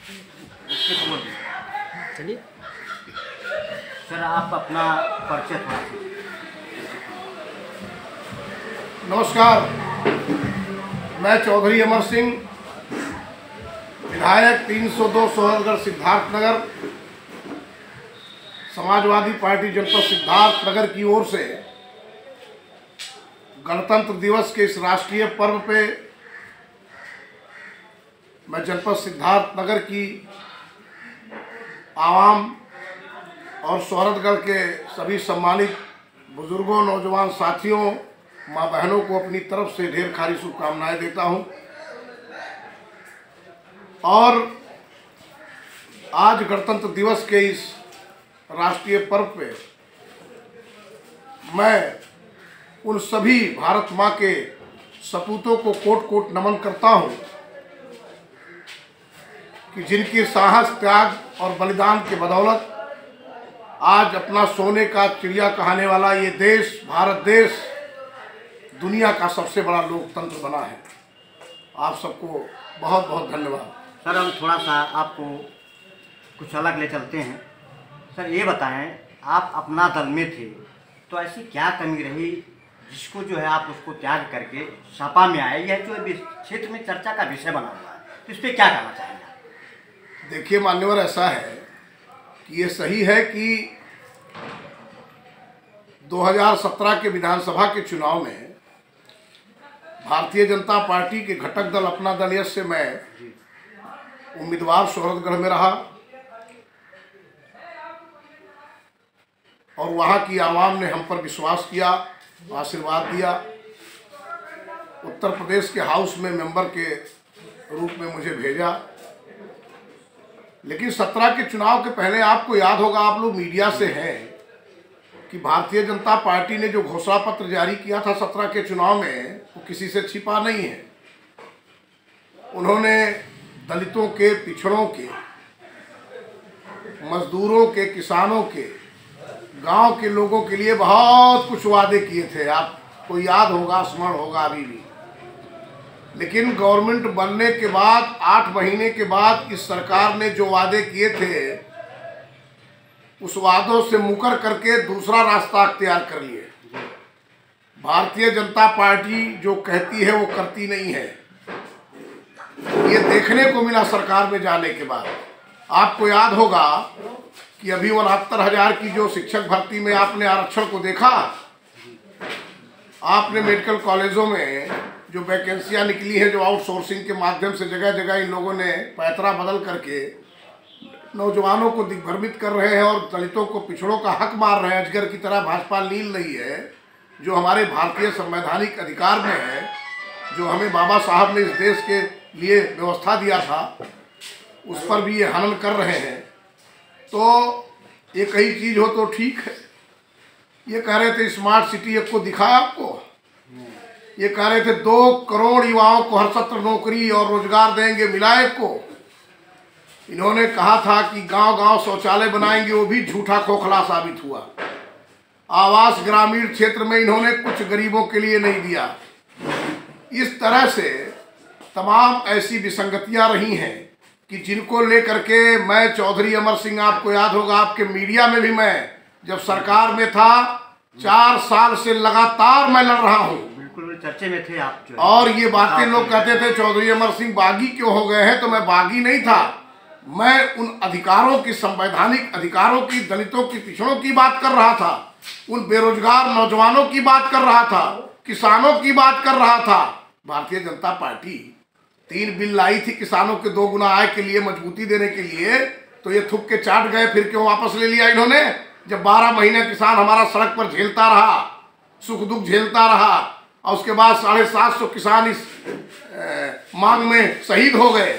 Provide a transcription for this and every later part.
उसके तो बोल दीजिए। चलिए सर आप अपना परिचय थोड़ा सा। नमस्कार, मैं चौधरी अमर सिंह, विधायक 302 सोहरगढ़ सिद्धार्थनगर, समाजवादी पार्टी जनपद सिद्धार्थनगर की ओर से गणतंत्र दिवस के इस राष्ट्रीय पर्व पे मैं जनपद सिद्धार्थनगर की आवाम और सोहरगढ़ के सभी सम्मानित बुजुर्गों, नौजवान साथियों, माँ बहनों को अपनी तरफ से ढेर सारी शुभकामनाएं देता हूं। और आज गणतंत्र दिवस के इस राष्ट्रीय पर्व पे मैं उन सभी भारत माँ के सपूतों को कोट कोट नमन करता हूं कि जिनके साहस, त्याग और बलिदान के बदौलत आज अपना सोने का चिड़िया कहने वाला ये देश, भारत देश, दुनिया का सबसे बड़ा लोकतंत्र बना है। आप सबको बहुत बहुत धन्यवाद। सर हम थोड़ा सा आपको कुछ अलग ले चलते हैं। सर ये बताएं, आप अपना दल में थे तो ऐसी क्या कमी रही जिसको जो है आप उसको त्याग करके सपा में आए? यह जो क्षेत्र में चर्चा का विषय बना हुआ है, तो इस पर क्या कहना चाहेंगे? देखिए मान्यवर, ऐसा है कि ये सही है कि 2017 के विधानसभा के चुनाव में भारतीय जनता पार्टी के घटक दल अपना दल यश से मैं उम्मीदवार सोहरगढ़ में रहा और वहाँ की आवाम ने हम पर विश्वास किया, आशीर्वाद दिया। उत्तर प्रदेश के हाउस में मेंबर के रूप में मुझे भेजा। लेकिन 17 के चुनाव के पहले आपको याद होगा, आप लोग मीडिया से हैं, कि भारतीय जनता पार्टी ने जो घोषणा पत्र जारी किया था 17 के चुनाव में, वो किसी से छिपा नहीं है। उन्होंने दलितों के, पिछड़ों के, मजदूरों के, किसानों के, गांव के लोगों के लिए बहुत कुछ वादे किए थे। आपको याद होगा, स्मरण होगा अभी भी। लेकिन गवर्नमेंट बनने के बाद 8 महीने के बाद इस सरकार ने जो वादे किए थे, उस वादों से मुकर करके दूसरा रास्ता अख्तियार कर लिए। भारतीय जनता पार्टी जो कहती है वो करती नहीं है। ये देखने को मिला सरकार में जाने के बाद। आपको याद होगा कि अभी 69,000 की जो शिक्षक भर्ती में आपने आरक्षण को देखा, आपने मेडिकल कॉलेजों में जो वैकेंसियां निकली हैं, जो आउटसोर्सिंग के माध्यम से जगह जगह इन लोगों ने पैतरा बदल करके नौजवानों को दिग्भ्रमित कर रहे हैं और दलितों को, पिछड़ों का हक मार रहे हैं। अजगर की तरह भाजपा लील रही है। जो हमारे भारतीय संवैधानिक अधिकार में है, जो हमें बाबा साहब ने इस देश के लिए व्यवस्था दिया था, उस पर भी ये हनन कर रहे हैं। तो एक ही चीज़ हो तो ठीक है। ये कह रहे थे स्मार्ट सिटी एक को दिखाया आपको। ये कह रहे थे 2 करोड़ युवाओं को हर सत्र नौकरी और रोजगार देंगे, मिला एक को। इन्होंने कहा था कि गांव-गांव शौचालय बनाएंगे, वो भी झूठा खोखला साबित हुआ। आवास ग्रामीण क्षेत्र में इन्होंने कुछ गरीबों के लिए नहीं दिया। इस तरह से तमाम ऐसी विसंगतियां रही हैं कि जिनको लेकर के मैं चौधरी अमर सिंह, आपको याद होगा, आपके मीडिया में भी मैं जब सरकार में था 4 साल से लगातार मैं लड़ रहा हूँ। बिल्कुल चर्चे में थे आप। और ये बातें लोग कहते थे चौधरी अमर सिंह बागी क्यों हो गए हैं, तो मैं बागी नहीं था। मैं उन अधिकारों की, संवैधानिक अधिकारों की, दलितों की, पिछड़ों की बात कर रहा था। उन बेरोजगार नौजवानों की बात कर रहा था, किसानों की बात कर रहा था। भारतीय जनता पार्टी 3 बिल लाई थी किसानों के 2 गुना आय के लिए, मजबूती देने के लिए, तो ये थुक के चाट गए। फिर क्यों वापस ले लिया इन्होंने? जब 12 महीने किसान हमारा सड़क पर झेलता रहा, सुख दुख झेलता रहा, और उसके बाद 750 किसान इस मांग में शहीद हो गए।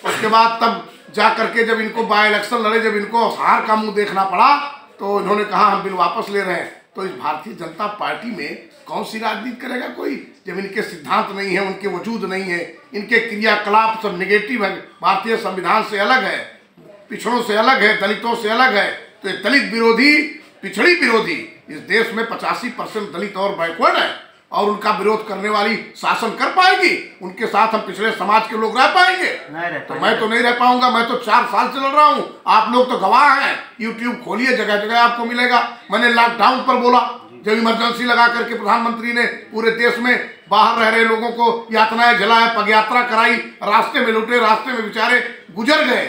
उसके बाद तब जा करके जब इनको बाय इलेक्शन लड़े, जब इनको हार का मुंह देखना पड़ा, तो इन्होंने कहा हम बिल वापस ले रहे हैं। तो इस भारतीय जनता पार्टी में कौन सी राजनीति करेगा कोई, जब इनके सिद्धांत नहीं है, उनके वजूद नहीं है, इनके क्रियाकलाप सब नेगेटिव है, भारतीय संविधान से अलग है, पिछड़ों से अलग है, दलितों से अलग है। तो दलित विरोधी, पिछड़ी विरोधी, इस देश में 85% दलित और बैकवर्ड है, और उनका विरोध करने वाली शासन कर पाएगी? उनके साथ हम पिछड़े समाज के लोग रह पाएंगे? तो मैं तो नहीं रह पाऊंगा। मैं तो 4 साल से लड़ रहा हूं, आप लोग तो गवाह हैं। यूट्यूब खोलिए, जगह जगह आपको मिलेगा। मैंने लॉकडाउन पर बोला, जब इमरजेंसी लगा करके प्रधानमंत्री ने पूरे देश में बाहर रह रहे लोगों को यातनाएं झेलाया, पगयात्रा कराई, रास्ते में लुटे, रास्ते में बेचारे गुजर गए।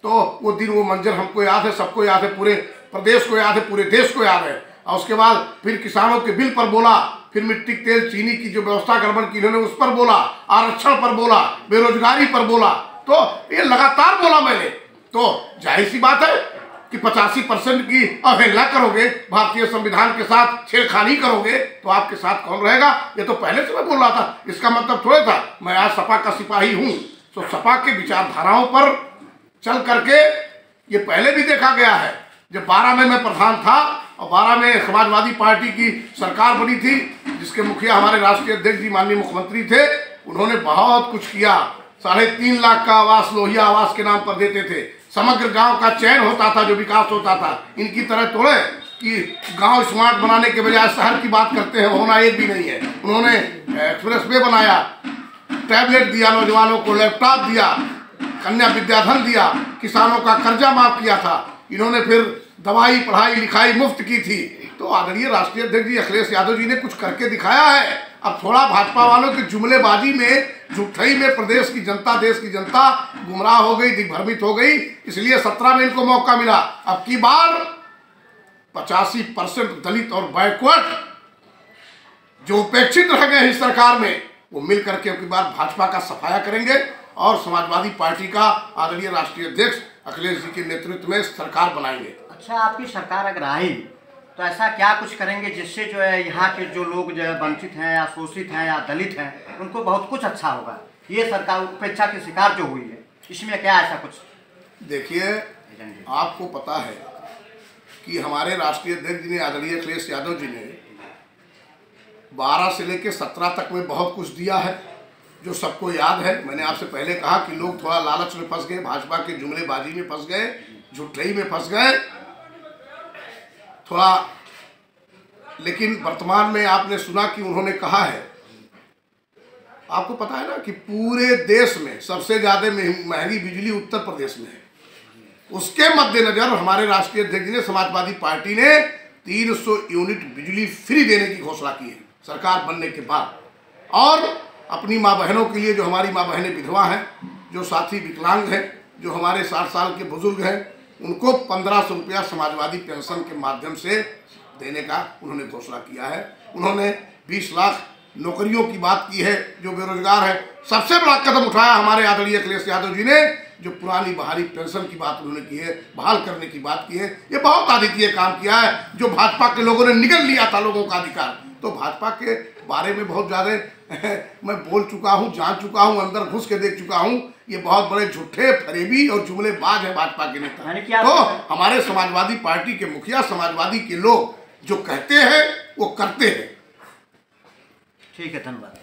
तो वो दिन, वो मंजर हमको याद है, सबको याद है, पूरे प्रदेश को याद है, पूरे देश को याद है। और उसके बाद फिर किसानों के बिल पर बोला, फिर मिट्टी तेल चीनी की जो व्यवस्था गड़बड़ की इन्होंने उस पर बोला, आरक्षण पर बोला, बेरोजगारी पर बोला। तो ये लगातार बोला मैंने। तो जाहिर सी बात है कि 85% की अवहेलना करोगे, भारतीय संविधान के साथ छेड़खानी करोगे, तो आपके साथ कौन रहेगा? ये तो पहले से मैं बोल रहा था। इसका मतलब थोड़ा था मैं आज सपा का सिपाही हूं। तो सपा के विचारधाराओं पर चल करके ये पहले भी देखा गया है। जब 12 में मैं प्रधान था और 12 में समाजवादी पार्टी की सरकार बनी थी, जिसके मुखिया हमारे राष्ट्रीय अध्यक्ष जी माननीय मुख्यमंत्री थे, उन्होंने बहुत कुछ किया। 3.5 लाख का आवास लोहिया आवास के नाम पर देते थे। समग्र गांव का चयन होता था, जो विकास होता था। इनकी तरह थोड़े कि गांव स्मार्ट बनाने के बजाय शहर की बात करते हैं, होना एक भी नहीं है। उन्होंने एक्सप्रेस वे बनाया, टैबलेट दिया, नौजवानों को लैपटॉप दिया, कन्या विद्याधन दिया, किसानों का कर्जा माफ किया था। इन्होंने फिर दवाई पढ़ाई लिखाई मुफ्त की थी। तो आदरणीय राष्ट्रीय अध्यक्ष जी अखिलेश यादव जी ने कुछ करके दिखाया है। अब थोड़ा भाजपा वालों की जुमलेबाजी में, झूठई में प्रदेश की जनता, देश की जनता गुमराह हो गई, दिग्भ्रमित हो गई। इसलिए 17 में इनको मौका मिला। अब की बार 85% दलित और बैकवर्ड जो उपेक्षित रह गए इस सरकार में, वो मिल करके अब की बार भाजपा का सफाया करेंगे और समाजवादी पार्टी का आदरणीय राष्ट्रीय अध्यक्ष अखिलेश जी के नेतृत्व में सरकार बनाएंगे। अच्छा, आपकी सरकार अगर आई तो ऐसा क्या कुछ करेंगे जिससे जो है यहाँ के जो लोग जो है वंचित हैं या शोषित हैं या दलित हैं, उनको बहुत कुछ अच्छा होगा? ये सरकार उपेक्षा के शिकार जो हुई है, इसमें क्या ऐसा कुछ? देखिए, आपको पता है कि हमारे राष्ट्रीय अध्यक्ष जी ने, आदरणीय अखिलेश यादव जी ने 12 से लेकर 17 तक में बहुत कुछ दिया है, जो सबको याद है। मैंने आपसे पहले कहा कि लोग थोड़ा लालच में फंस गए, भाजपा के जुमलेबाजी में फंस गए, झूठई में फंस गए थोड़ा। लेकिन वर्तमान में आपने सुना कि उन्होंने कहा है, आपको पता है ना कि पूरे देश में सबसे ज्यादा महंगी बिजली उत्तर प्रदेश में है। उसके मद्देनजर हमारे राष्ट्रीय अध्यक्ष ने, समाजवादी पार्टी ने 300 यूनिट बिजली फ्री देने की घोषणा की है सरकार बनने के बाद। और अपनी माँ बहनों के लिए, जो हमारी माँ बहनें विधवा हैं, जो साथी विकलांग हैं, जो हमारे 60 साल के बुजुर्ग हैं, उनको 1500 रुपया समाजवादी पेंशन के माध्यम से देने का उन्होंने घोषणा किया है। उन्होंने 20 लाख नौकरियों की बात की है जो बेरोजगार है। सबसे बड़ा कदम उठाया हमारे आदरणीय अखिलेश यादव जी ने, जो पुरानी बहाली पेंशन की बात उन्होंने की है, बहाल करने की बात की है। ये बहुत अद्वितीय काम किया है, जो भाजपा के लोगों ने निगल लिया था लोगों का अधिकार। तो भाजपा के बारे में बहुत ज़्यादा मैं बोल चुका हूँ, जान चुका हूँ, अंदर घुस के देख चुका हूँ। ये बहुत बड़े झूठे, फरेबी और जुमलेबाज है भाजपा के नेता। तो हमारे समाजवादी पार्टी के मुखिया, समाजवादी के लोग जो कहते हैं वो करते हैं। ठीक है, धन्यवाद।